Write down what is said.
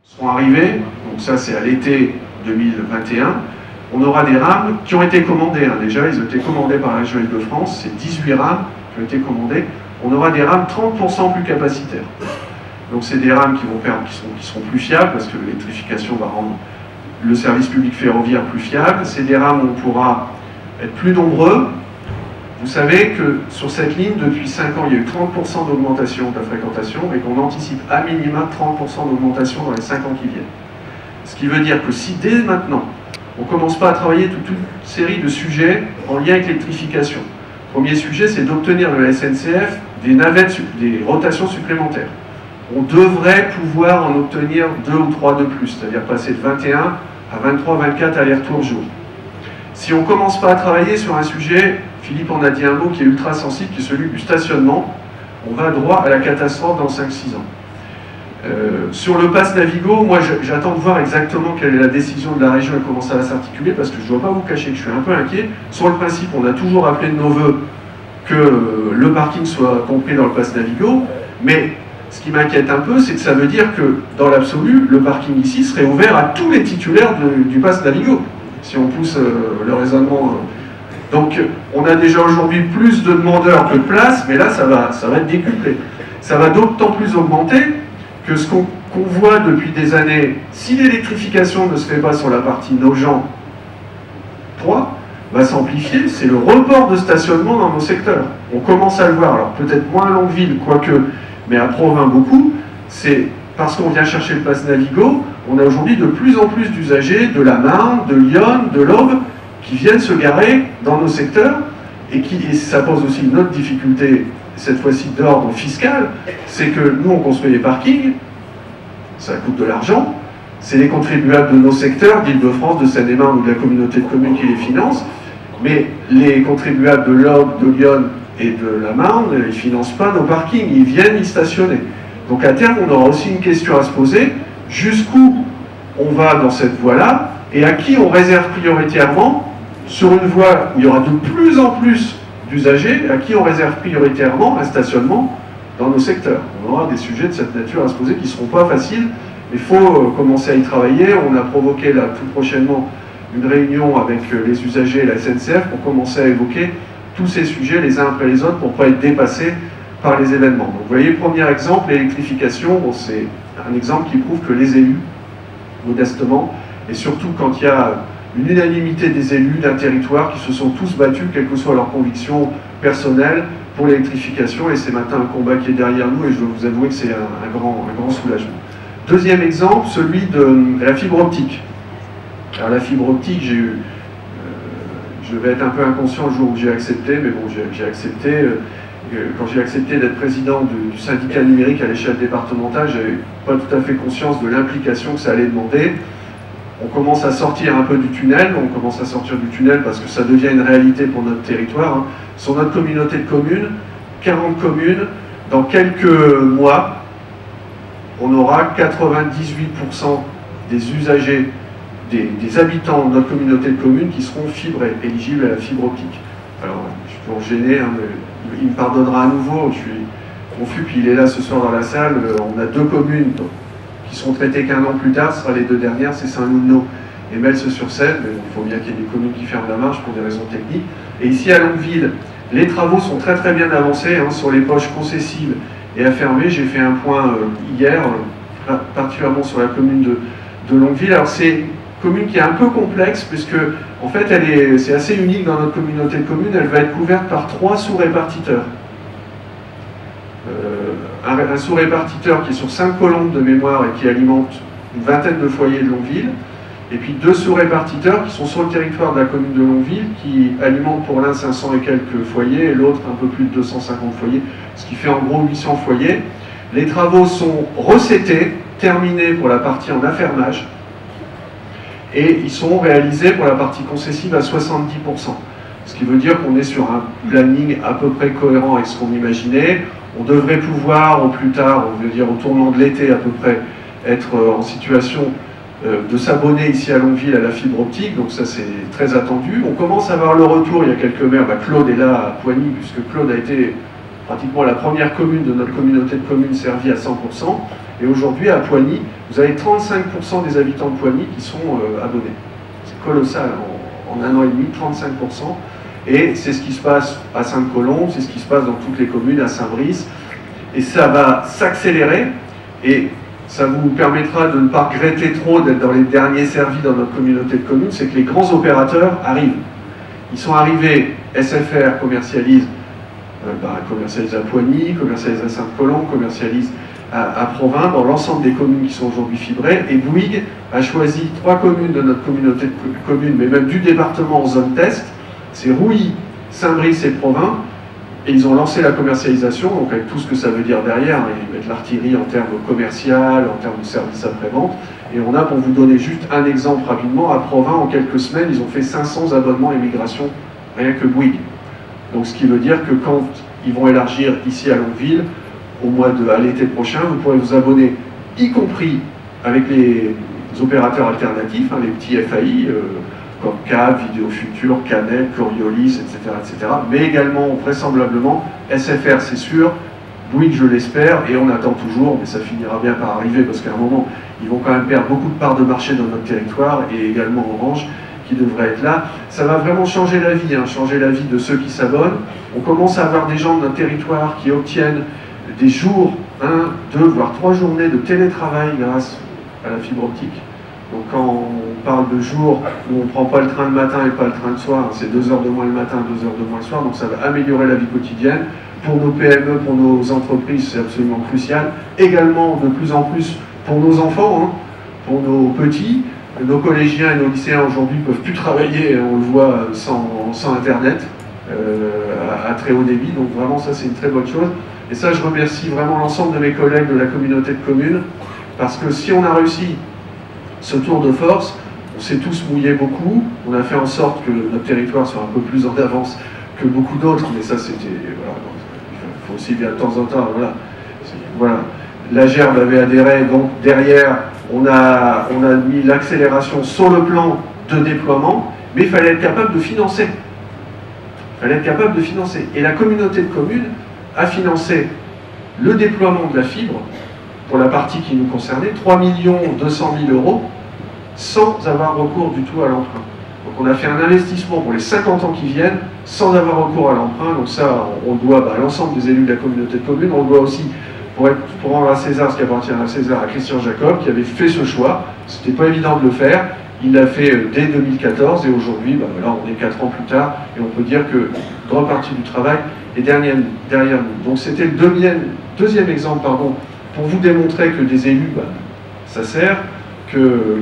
seront arrivés, donc ça c'est à l'été 2021, on aura des rames qui ont été commandées, déjà ils ont été commandés par la région Île-de-France, c'est 18 rames qui ont été commandées, on aura des rames 30% plus capacitaires. Donc c'est des rames qui seront plus fiables, parce que l'électrification va rendre le service public ferroviaire plus fiable, c'est des rames où on pourra être plus nombreux. Vous savez que sur cette ligne, depuis 5 ans, il y a eu 30% d'augmentation de la fréquentation et qu'on anticipe à minima 30% d'augmentation dans les 5 ans qui viennent. Ce qui veut dire que si dès maintenant, on ne commence pas à travailler toute une série de sujets en lien avec l'électrification. Premier sujet, c'est d'obtenir de la SNCF des navettes, des rotations supplémentaires. On devrait pouvoir en obtenir 2 ou 3 de plus, c'est-à-dire passer de 21 à 23, 24 allers-retours jour. Si on ne commence pas à travailler sur un sujet, Philippe en a dit un mot qui est ultra sensible, qui est celui du stationnement, on va droit à la catastrophe dans 5-6 ans. Sur le pass Navigo, moi j'attends de voir exactement quelle est la décision de la région et comment ça va s'articuler, parce que je ne dois pas vous cacher que je suis un peu inquiet. Sur le principe, on a toujours appelé de nos voeux que le parking soit compris dans le pass Navigo, mais ce qui m'inquiète un peu, c'est que ça veut dire que, dans l'absolu, le parking ici serait ouvert à tous les titulaires du pass Navigo, si on pousse le raisonnement. Donc, on a déjà aujourd'hui plus de demandeurs que de places, mais là, ça va être décuplé. Ça va d'autant plus augmenter que ce qu'on voit depuis des années, si l'électrification ne se fait pas sur la partie Nogent 3, va s'amplifier, c'est le report de stationnement dans nos secteurs. On commence à le voir, alors peut-être moins à Longueville, quoique, mais à Provins beaucoup, c'est parce qu'on vient chercher le pass Navigo, on a aujourd'hui de plus en plus d'usagers de la Marne, de Lyon, de l'Aube, qui viennent se garer dans nos secteurs, et ça pose aussi une autre difficulté, cette fois-ci d'ordre fiscal, c'est que nous on construit des parkings, ça coûte de l'argent, c'est les contribuables de nos secteurs, d'Île-de-France, de Seine-et-Marne ou de la communauté de communes qui les financent, mais les contribuables de l'Aube, de Lyon et de la Marne, ils ne financent pas nos parkings, ils viennent y stationner. Donc à terme, on aura aussi une question à se poser, jusqu'où on va dans cette voie-là, et à qui on réserve prioritairement, sur une voie où il y aura de plus en plus d'usagers, à qui on réserve prioritairement un stationnement dans nos secteurs. On aura des sujets de cette nature à se poser qui ne seront pas faciles, mais il faut commencer à y travailler. On a provoqué là tout prochainement une réunion avec les usagers et la SNCF pour commencer à évoquer tous ces sujets les uns après les autres pour ne pas être dépassés par les événements. Donc vous voyez, premier exemple, l'électrification, bon, c'est un exemple qui prouve que les élus, modestement, et surtout quand il y a une unanimité des élus d'un territoire qui se sont tous battus, quelles que soient leurs convictions personnelles, pour l'électrification, et c'est maintenant un combat qui est derrière nous, et je dois vous avouer que c'est un grand soulagement. Deuxième exemple, celui de la fibre optique. Alors la fibre optique, je vais être un peu inconscient le jour où j'ai accepté, mais bon, j'ai accepté. Quand j'ai accepté d'être président du syndicat numérique à l'échelle départementale, je n'avais pas tout à fait conscience de l'implication que ça allait demander. On commence à sortir un peu du tunnel, parce que ça devient une réalité pour notre territoire. Sur notre communauté de communes, 40 communes, dans quelques mois, on aura 98% des usagers, des habitants de notre communauté de communes qui seront éligibles à la fibre optique. Alors, je suis toujours gêné, mais il me pardonnera à nouveau, je suis confus, puis il est là ce soir dans la salle. On a 2 communes qui seront traitées qu'1 an plus tard, ce sera les 2 dernières, c'est Saint-Loup-de-Nau et Mels-sur-Seine, mais il faut bien qu'il y ait des communes qui ferment la marche pour des raisons techniques. Et ici à Longueville, les travaux sont très très bien avancés sur les poches concessives et à fermer. J'ai fait un point hier, particulièrement sur la commune de Longueville. Alors c'est une commune qui est un peu complexe, puisque en fait c'est assez unique dans notre communauté de communes, elle va être couverte par 3 sous-répartiteurs. Un sous-répartiteur qui est sur 5 colombes de mémoire et qui alimente une vingtaine de foyers de Longueville, et puis 2 sous-répartiteurs qui sont sur le territoire de la commune de Longueville, qui alimentent pour l'un 500 et quelques foyers, et l'autre un peu plus de 250 foyers, ce qui fait en gros 800 foyers. Les travaux sont recettés, terminés pour la partie en affermage, et ils sont réalisés pour la partie concessive à 70%. Ce qui veut dire qu'on est sur un planning à peu près cohérent avec ce qu'on imaginait. On devrait pouvoir, au plus tard, on veut dire au tournant de l'été à peu près, être en situation de s'abonner ici à Longueville à la fibre optique, donc ça c'est très attendu. On commence à voir le retour, il y a quelques maires, Claude est là à Poigny, puisque Claude a été pratiquement la première commune de notre communauté de communes servie à 100%, Et aujourd'hui, à Poigny, vous avez 35% des habitants de Poigny qui sont abonnés. C'est colossal, en un an et demi, 35%. Et c'est ce qui se passe à Sainte-Colombe, c'est ce qui se passe dans toutes les communes, à Saint-Brice. Et ça va s'accélérer, et ça vous permettra de ne pas regretter trop d'être dans les derniers servis dans notre communauté de communes, c'est que les grands opérateurs arrivent. Ils sont arrivés, SFR commercialise à Poigny, commercialise à Sainte-Colombe, commercialise à Provins, dans l'ensemble des communes qui sont aujourd'hui fibrées, et Bouygues a choisi 3 communes de notre communauté de communes, mais même du département en zone test, c'est Rouilly, Saint-Brice et Provins, et ils ont lancé la commercialisation, donc avec tout ce que ça veut dire derrière, ils mettent l'artillerie en termes commercial, en termes de services après-vente, et on a, pour vous donner juste un exemple rapidement, à Provins, en quelques semaines, ils ont fait 500 abonnements immigration, rien que Bouygues. Donc ce qui veut dire que quand ils vont élargir ici à Longueville, à l'été prochain, vous pourrez vous abonner, y compris avec les opérateurs alternatifs, les petits FAI, comme CAB, Vidéo Futur, Canel, Coriolis, etc., mais également, vraisemblablement, SFR, c'est sûr, Bouygues, je l'espère, et on attend toujours, mais ça finira bien par arriver, parce qu'à un moment, ils vont quand même perdre beaucoup de parts de marché dans notre territoire, et également Orange, qui devrait être là. Ça va vraiment changer la vie de ceux qui s'abonnent. On commence à avoir des gens de notre territoire qui obtiennent des jours, 1, 2, voire 3 journées de télétravail grâce à la fibre optique. Donc quand on parle de jours où on ne prend pas le train le matin et pas le train le soir, c'est 2 heures de moins le matin, 2 heures de moins le soir, donc ça va améliorer la vie quotidienne. Pour nos PME, pour nos entreprises, c'est absolument crucial. Également, de plus en plus, pour nos enfants, pour nos petits, nos collégiens et nos lycéens aujourd'hui ne peuvent plus travailler, on le voit, sans Internet, à très haut débit, donc vraiment ça c'est une très bonne chose. Et ça, je remercie vraiment l'ensemble de mes collègues de la communauté de communes, parce que si on a réussi ce tour de force, on s'est tous mouillés beaucoup, on a fait en sorte que notre territoire soit un peu plus en avance que beaucoup d'autres, mais ça c'était, voilà, il faut aussi bien de temps en temps, voilà. La Gerbe avait adhéré, donc derrière, on a mis l'accélération sur le plan de déploiement, mais il fallait être capable de financer. Et la communauté de communes a financé le déploiement de la fibre, pour la partie qui nous concernait, 3 200 000 €, sans avoir recours du tout à l'emprunt. Donc on a fait un investissement pour les 50 ans qui viennent, sans avoir recours à l'emprunt. Donc ça, on le doit à l'ensemble des élus de la communauté de communes. On le doit aussi, pour rendre à César ce qui appartient à César, à Christian Jacob, qui avait fait ce choix. C'était pas évident de le faire. Il l'a fait dès 2014, et aujourd'hui, on est 4 ans plus tard, et on peut dire que une grande partie du travail est derrière nous. Donc c'était le deuxième exemple, pour vous démontrer que des élus, ça sert, que